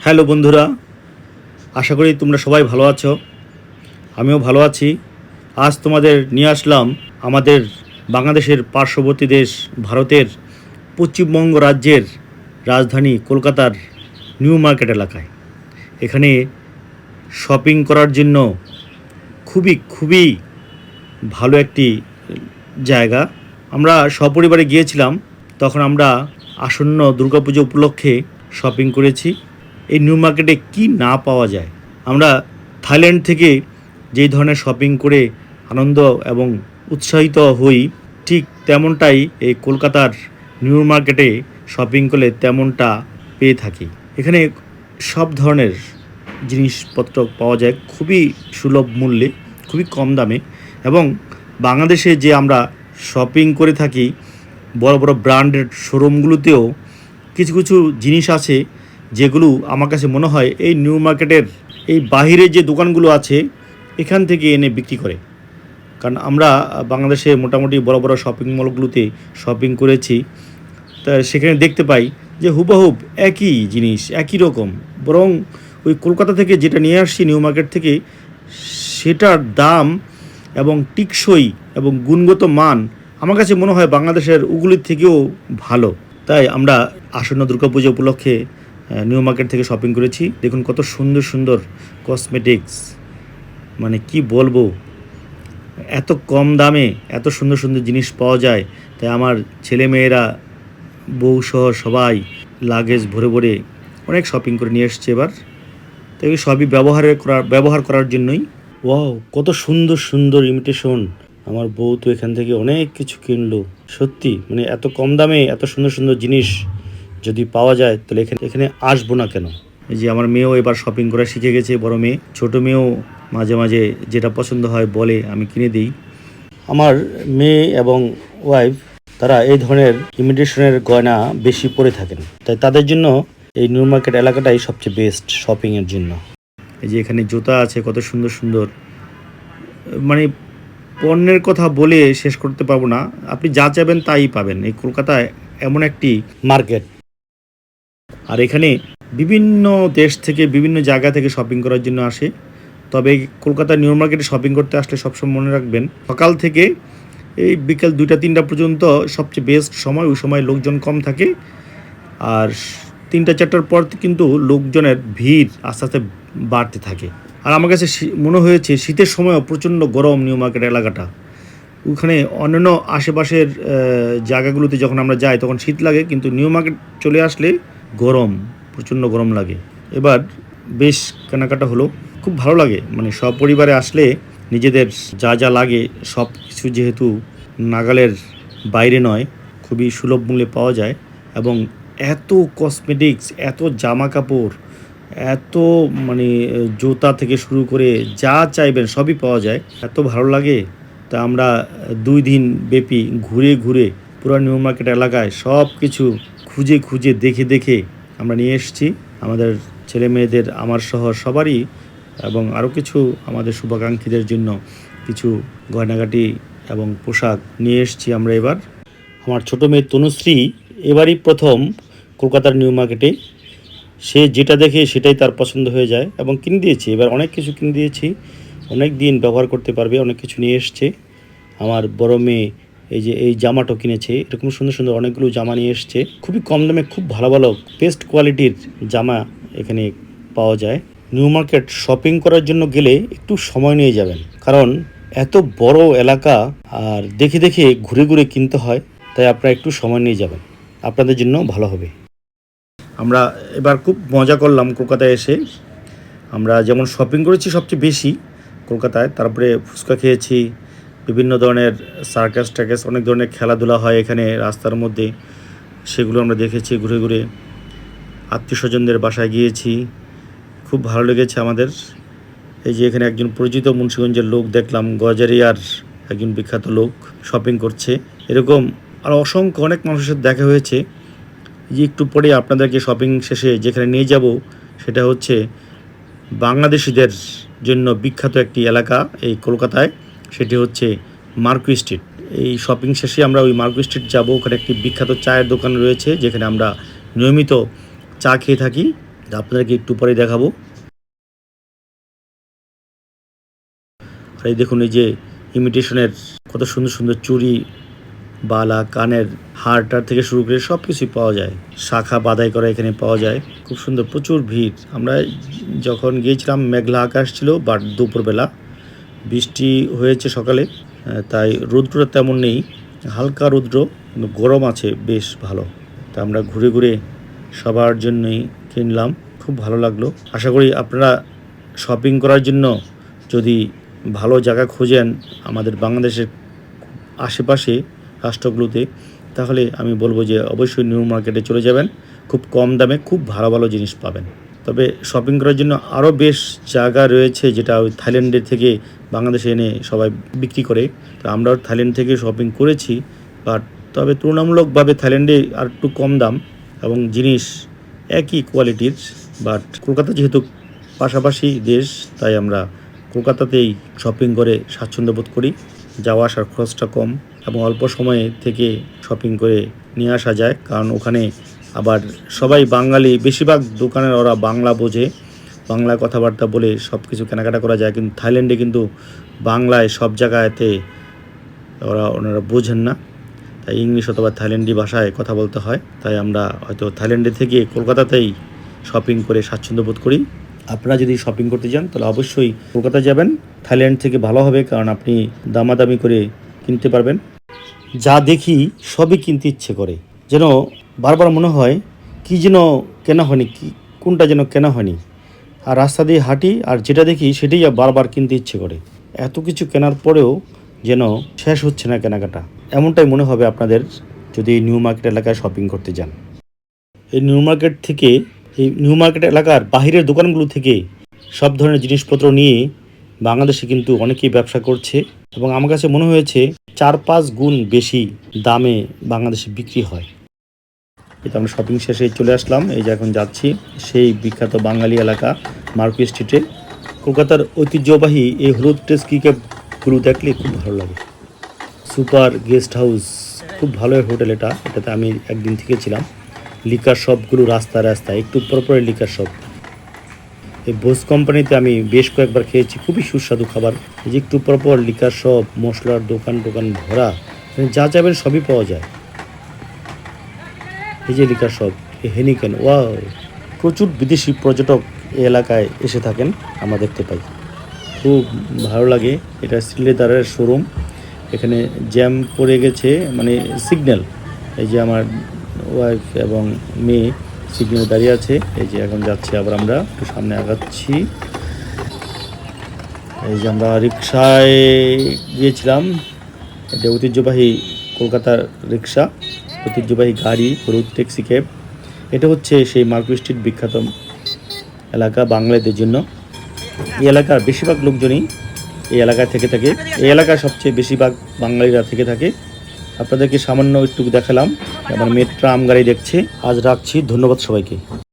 Hello বন্ধুরা, আশা করি তোমরা সবাই ভালো আছো। আমিও ভালো আছি। আজ তোমাদের নিয়ে আসলাম আমাদের বাংলাদেশের পার্শ্ববর্তী দেশ ভারতের পশ্চিমবঙ্গ রাজ্যের রাজধানী কলকাতার নিউ মার্কেট এলাকায়। এখানে শপিং করার জন্য খুবই খুবই ভালো একটি জায়গা। আমরা সপরিবারে গিয়েছিলাম, তখন আমরা আসন্ন দুর্গাপুজো উপলক্ষে শপিং করেছি। এই নিউ মার্কেটে কি না পাওয়া যায়। আমরা থাইল্যান্ড থেকে যেই ধরনের শপিং করে আনন্দ এবং উৎসাহিত হই, ঠিক তেমনটাই এই কলকাতার নিউ মার্কেটে শপিং করলে তেমনটা পেয়ে থাকি। এখানে সব ধরনের জিনিসপত্র পাওয়া যায় খুবই সুলভ মূল্যে, খুবই কম দামে। এবং বাংলাদেশে যে আমরা শপিং করে থাকি বড় বড় ব্র্যান্ডের শোরুমগুলোতেও কিছু কিছু জিনিস আছে যেগুলো আমার কাছে মনে হয় এই নিউ মার্কেটের এই বাহিরে যে দোকানগুলো আছে এখান থেকে এনে বিক্রি করে। কারণ আমরা বাংলাদেশে মোটামুটি বড় বড় শপিং মলগুলোতে শপিং করেছি, তা সেখানে দেখতে পাই যে হুবহুব একই জিনিস একই রকম। বরং ওই কলকাতা থেকে যেটা নিয়ে আসছি নিউ মার্কেট থেকে, সেটার দাম এবং টিকসই এবং গুণগত মান আমার কাছে মনে হয় বাংলাদেশের ওগুলির থেকেও ভালো। তাই আমরা আসন্ন দুর্গাপুজো উপলক্ষে নিউ মার্কেট থেকে শপিং করেছি। দেখুন কত সুন্দর সুন্দর কসমেটিক্স, মানে কি বলবো, এত কম দামে এত সুন্দর সুন্দর জিনিস পাওয়া যায়। তাই আমার ছেলে মেয়েরা বউ সহ সবাই লাগেজ ভরে ভরে অনেক শপিং করে নিয়ে এসছে এবার। তাই সবই ব্যবহার করার জন্যই। ওয়াও, কত সুন্দর সুন্দর ইমিটেশন। আমার বউ তো এখান থেকে অনেক কিছু কিনলো। সত্যি মানে এত কম দামে এত সুন্দর সুন্দর জিনিস যদি পাওয়া যায় তাহলে এখানে এখানে আসবো না কেন। এই যে আমার মেয়েও এবার শপিং করা শিখে গেছে, বড় মেয়ে। ছোট মেয়েও মাঝে মাঝে যেটা পছন্দ হয় বলে, আমি কিনে দিই। আমার মেয়ে এবং ওয়াইফ তারা এই ধরনের ইমিটেশনের গয়না বেশি পরে থাকেন, তাই তাদের জন্য এই নিউ মার্কেট এলাকাটাই সবচেয়ে বেস্ট শপিংয়ের জন্য। এই যে এখানে জুতা আছে কত সুন্দর সুন্দর, মানে পণ্যের কথা বলে শেষ করতে পারবো না। আপনি যা চাইবেন তাই পাবেন। এই কলকাতায় এমন একটি মার্কেট, আর এখানে বিভিন্ন দেশ থেকে বিভিন্ন জায়গা থেকে শপিং করার জন্য আসে। তবে কলকাতার নিউ মার্কেটে শপিং করতে আসলে সবসময় মনে রাখবেন, সকাল থেকে এই বিকেল 2টা-3টা পর্যন্ত সবচেয়ে বেস্ট সময়। ওই সময় লোকজন কম থাকে, আর 3টা-4টার পর কিন্তু লোকজনের ভিড় আস্তে আস্তে বাড়তে থাকে। আর আমার কাছে মনে হয়েছে শীতের সময়ও প্রচণ্ড গরম নিউ মার্কেট এলাকাটা। ওখানে অন্যান্য আশেপাশের জায়গাগুলোতে যখন আমরা যাই তখন শীত লাগে, কিন্তু নিউ মার্কেট চলে আসলে গরম, প্রচণ্ড গরম লাগে। এবার বেশ কেনাকাটা হলো, খুব ভালো লাগে। মানে সপরিবারে আসলে নিজেদের যা যা লাগে সব কিছু যেহেতু নাগালের বাইরে নয়, খুবই সুলভ মূল্যে পাওয়া যায়। এবং এত কসমেটিক্স, এত জামা কাপড়, এত মানে জুতা থেকে শুরু করে যা চাইবেন সবই পাওয়া যায়, এত ভালো লাগে। তা আমরা 2 দিন ব্যাপী ঘুরে ঘুরে পুরো নিউ মার্কেট এলাকায় সব কিছু খুঁজে খুঁজে দেখে দেখে আমরা নিয়ে এসেছি আমাদের ছেলে মেয়েদের, আমার সহ সবারই, এবং আরও কিছু আমাদের শুভাকাঙ্ক্ষীদের জন্য কিছু গয়নাগাটি এবং পোশাক নিয়ে এসেছি আমরা এবার। আমার ছোটো মেয়ে তনুশ্রী এবারই প্রথম কলকাতার নিউ মার্কেটে। সে যেটা দেখে সেটাই তার পছন্দ হয়ে যায় এবং কিনে দিয়েছি। এবার অনেক কিছু কিনে দিয়েছি, অনেক দিন ব্যবহার করতে পারবে, অনেক কিছু নিয়ে এসছে। আমার বড় মেয়ে এই যে এই জামাটাও কিনেছে, এরকম সুন্দর সুন্দর অনেকগুলো জামা নিয়ে এসছে। খুবই কম দামে খুব ভালো ভালো বেস্ট কোয়ালিটির জামা এখানে পাওয়া যায়। নিউ মার্কেট শপিং করার জন্য গেলে একটু সময় নিয়ে যাবেন, কারণ এত বড় এলাকা আর দেখে দেখে ঘুরে ঘুরে কিনতে হয়। তাই আপনারা একটু সময় নিয়ে যাবেন, আপনাদের জন্য ভালো হবে। আমরা এবার খুব মজা করলাম কলকাতায় এসে। আমরা যেমন শপিং করেছি সবচেয়ে বেশি কলকাতায়, তারপরে ফুচকা খেয়েছি, বিভিন্ন ধরনের সার্কাস টার্কাস, অনেক ধরনের খেলাধুলা হয় এখানে রাস্তার মধ্যে, সেগুলো আমরা দেখেছি ঘুরে ঘুরে। আত্মীয় স্বজনদের বাসায় গিয়েছি, খুব ভালো লেগেছে আমাদের। এই যে এখানে একজন পরিচিত মুন্সিগঞ্জের লোক দেখলাম, গজারিয়ার একজন বিখ্যাত লোক শপিং করছে। এরকম আর অসংখ্য অনেক মানুষের সাথে দেখা হয়েছে। যে একটু পরে আপনাদেরকে শপিং শেষে যেখানে নিয়ে যাব সেটা হচ্ছে বাংলাদেশিদের জন্য বিখ্যাত একটি এলাকা এই কলকাতায়, সেটি হচ্ছে মার্কুই স্ট্রিট। এই শপিং শেষে আমরা ওই মার্কুই স্ট্রিট যাব। ওখানে একটি বিখ্যাত চায়ের দোকান রয়েছে যেখানে আমরা নিয়মিত চা খেয়ে থাকি। আপনাদেরকে একটু পরে দেখাবো। আর এই দেখুন, এই যে ইমিটেশনের কত সুন্দর সুন্দর চুড়ি, বালা, কানের হারটার থেকে শুরু করে সব কিছুই পাওয়া যায়। শাখা বাদাই করা এখানে পাওয়া যায়, খুব সুন্দর, প্রচুর ভিড়। আমরা যখন গিয়েছিলাম মেঘলা আকাশ ছিল, বাট দুপুরবেলা বৃষ্টি হয়েছে সকালে, তাই রৌদ্রটা তেমন নেই, হালকা রৌদ্র, কিন্তু গরম আছে বেশ ভালো। তা আমরা ঘুরে ঘুরে সবার জন্যই কিনলাম, খুব ভালো লাগলো। আশা করি আপনারা শপিং করার জন্য যদি ভালো জায়গা খোঁজেন আমাদের বাংলাদেশের আশেপাশে রাষ্ট্রগুলোতে, তাহলে আমি বলবো যে অবশ্যই নিউ মার্কেটে চলে যাবেন। খুব কম দামে খুব ভালো ভালো জিনিস পাবেন। তবে শপিং করার জন্য আরও বেশ জায়গা রয়েছে, যেটা ওই থাইল্যান্ডের থেকে বাংলাদেশে এনে সবাই বিক্রি করে। তো আমরাও থাইল্যান্ড থেকে শপিং করেছি, বাট তবে তুলনামূলকভাবে থাইল্যান্ডে আর একটু কম দাম এবং জিনিস একই কোয়ালিটির। বাট কলকাতা যেহেতু পাশাপাশি দেশ, তাই আমরা কলকাতাতেই শপিং করে স্বাচ্ছন্দ্য বোধ করি। যাওয়া আসার খরচটা কম এবং অল্প সময়ে থেকে শপিং করে নিয়ে আসা যায়, কারণ ওখানে আবার সবাই বাঙালি, বেশিরভাগ দোকানের ওরা বাংলা বোঝে, বাংলা কথাবার্তা বলে সব কিছু কেনাকাটা করা যায়। কিন্তু থাইল্যান্ডে কিন্তু বাংলায় সব জায়গাতে ওনারা বোঝেন না, তাই ইংলিশ অথবা থাইল্যান্ডি ভাষায় কথা বলতে হয়। তাই আমরা হয়তো থাইল্যান্ডে থেকে কলকাতাতেই শপিং করে স্বাচ্ছন্দ্য বোধ করি। আপনারা যদি শপিং করতে যান তাহলে অবশ্যই কলকাতা যাবেন, থাইল্যান্ড থেকে ভালো হবে, কারণ আপনি দামাদামি করে কিনতে পারবেন। যা দেখি সবই কিনতে ইচ্ছে করে, যেন বারবার মনে হয় কি যেন কেনা হয়নি, কি কোনটা যেন কেনা হয়নি। আর রাস্তা দিয়ে হাঁটি আর যেটা দেখি সেটাই বারবার কিনতে ইচ্ছে করে। এত কিছু কেনার পরেও যেন শেষ হচ্ছে না কেনাকাটা, এমনটাই মনে হবে আপনাদের যদি নিউ মার্কেট এলাকায় শপিং করতে যান। এই নিউ মার্কেট এলাকার বাহিরের দোকানগুলো থেকে সব ধরনের জিনিসপত্র নিয়ে বাংলাদেশে কিন্তু অনেকেই ব্যবসা করছে, এবং আমার কাছে মনে হয়েছে 4-5 গুণ বেশি দামে বাংলাদেশে বিক্রি হয়। এটা আমরা শপিং শেষে চলে আসলাম, এই যে এখন যাচ্ছি সেই বিখ্যাত বাঙালি এলাকা মার্কেট স্ট্রিটে। কলকাতার ঐতিহ্যবাহী এই হলুদ টেস্ট কিকাপগুলো দেখলে খুব ভালো লাগে। সুপার গেস্ট হাউস, খুব ভালো হোটেল এটাতে আমি একদিন থেকেছিলাম। লিকার শপগুলো রাস্তায় রাস্তায়, একটু পর লিকার শপ। এই বোস কোম্পানিতে আমি বেশ কয়েকবার খেয়েছি, খুবই সুস্বাদু খাবার। এই যে একটু পর লিকার শপ, মশলার দোকান ভরা, যা যাবেন সবই পাওয়া যায়। এই যে লিকার শপ, হেনিকেন, ওয়াও, প্রচুর বিদেশি পর্যটক এই এলাকায় এসে থাকেন, আমরা দেখতে পাই, খুব ভালো লাগে। এটা শ্রীলেদারের শোরুম, এখানে জ্যাম পড়ে গেছে, মানে সিগন্যাল। এই যে আমার ওয়াইফ এবং মেয়ে সিগন্যাল দাঁড়িয়ে আছে। এই যে এখন যাচ্ছি, আবার আমরা একটু সামনে আগাচ্ছি। এই যে আমরা রিক্সায় গিয়েছিলাম, এটা ঐতিহ্যবাহী কলকাতার রিক্সা, ঐতিহ্যবাহী গাড়ি, হলুদ ট্যাক্সি ক্যাব। এটা হচ্ছে সেই মার্কেট স্ট্রিট বিখ্যাত এলাকা বাঙালিদের জন্য। এই এলাকার বেশিরভাগ লোকজনই এই এলাকায় থেকে থাকে, এই এলাকায় সবচেয়ে বেশিরভাগ বাঙালিরা থেকে থাকে। আপনাদেরকে সামান্য একটু দেখালাম, আমার মেয়ের ট্রাম গাড়ি দেখছে। আজ রাখছি, ধন্যবাদ সবাইকে।